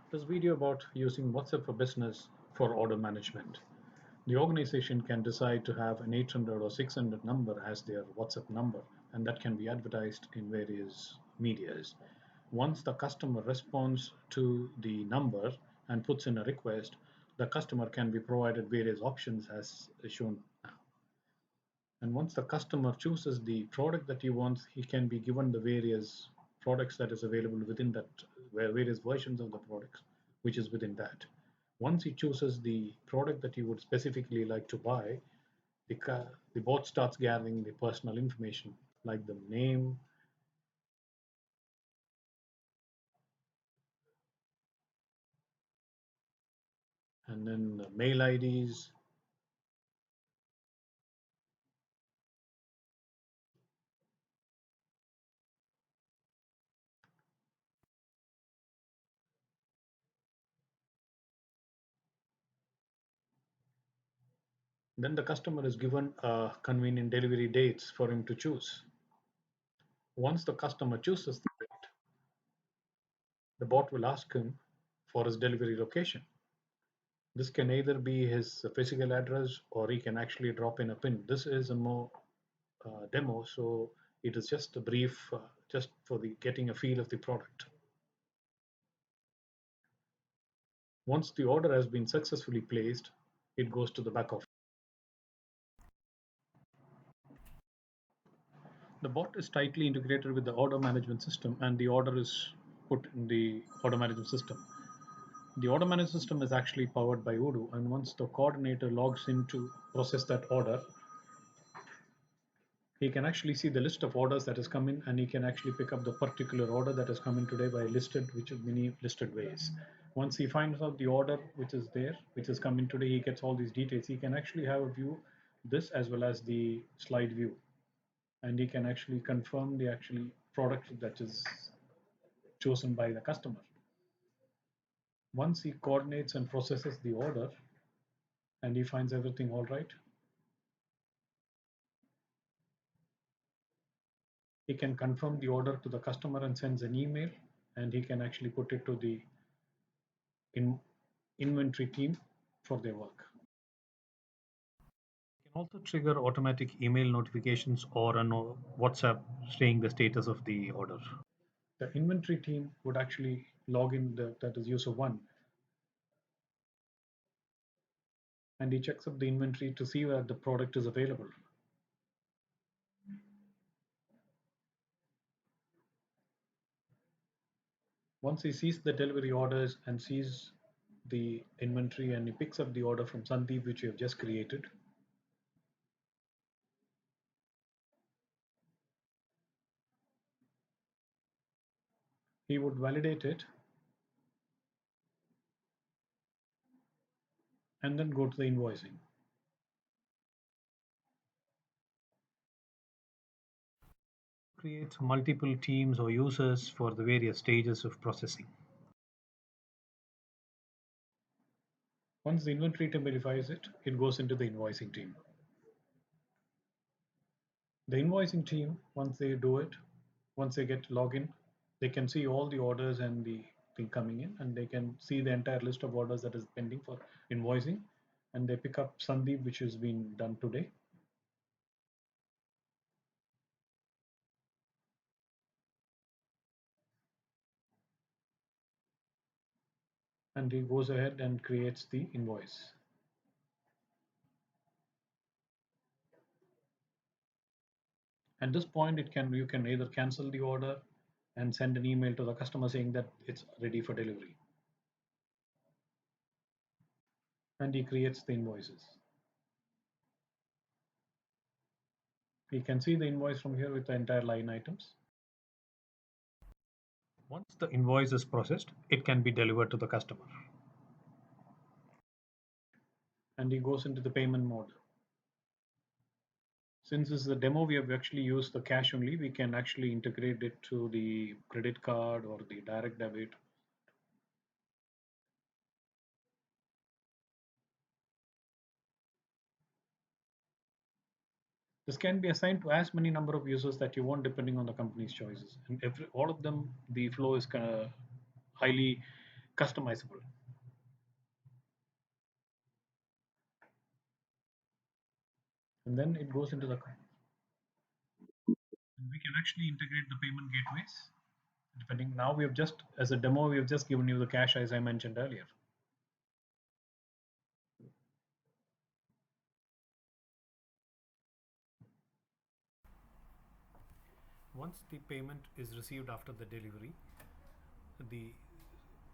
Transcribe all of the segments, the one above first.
This video about using WhatsApp for Business for order management. The organization can decide to have an 800 or 600 number as their WhatsApp number, and that can be advertised in various medias. Once the customer responds to the number and puts in a request, the customer can be provided various options as shown now. And once the customer chooses the product that he wants, he can be given the various products that is available within that, various versions of the products, which is within that. Once he chooses the product that he would specifically like to buy, the bot starts gathering the personal information like the name, and then the mail IDs. Then the customer is given convenient delivery dates for him to choose. Once the customer chooses the date, the bot will ask him for his delivery location. This can either be his physical address or he can actually drop in a pin. This is a more demo, so it is just a brief, just for the getting a feel of the product. Once the order has been successfully placed, it goes to the back office. The bot is tightly integrated with the order management system, and the order is put in the order management system. The order management system is actually powered by Odoo, and once the coordinator logs in to process that order, he can actually see the list of orders that has come in, and he can actually pick up the particular order that has come in today by listed, which is many listed ways. Once he finds out the order which is there, which has come in today, he gets all these details. He can actually have a view this as well as the slide view, and he can actually confirm the actually product that is chosen by the customer. Once he coordinates and processes the order and he finds everything all right, he can confirm the order to the customer and sends an email, and he can actually put it to the in inventory team for their work. You can also trigger automatic email notifications or a WhatsApp saying the status of the order. The inventory team would actually log in, that is user one, and he checks up the inventory to see where the product is available. Once he sees the delivery orders and sees the inventory, and he picks up the order from Sandeep, which we have just created, he would validate it and then go to the invoicing. Creates multiple teams or users for the various stages of processing. Once the inventory team verifies it, it goes into the invoicing team. The invoicing team, once they do it, once they get login, they can see all the orders and the thing coming in, and they can see the entire list of orders that is pending for invoicing, and they pick up Sandeep, which has been done today. And he goes ahead and creates the invoice. At this point, you can either cancel the order and send an email to the customer saying that it's ready for delivery. And he creates the invoices. You can see the invoice from here with the entire line items. Once the invoice is processed, it can be delivered to the customer. And he goes into the payment mode. Since this is a demo, we have actually used the cash only. We can actually integrate it to the credit card or the direct debit. This can be assigned to as many number of users that you want, depending on the company's choices. And all of them, the flow is kind of highly customizable. And then it goes into the, and we can actually integrate the payment gateways. Depending, now we have just, as a demo, we have just given you the cache as I mentioned earlier. Once the payment is received after the delivery, the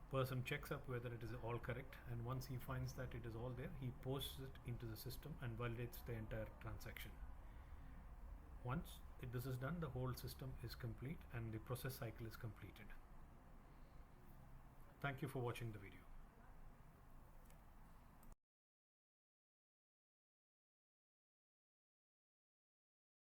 person checks up whether it is all correct, and once he finds that it is all there, he posts it into the system and validates the entire transaction. Once this is done, the whole system is complete and the process cycle is completed. Thank you for watching the video.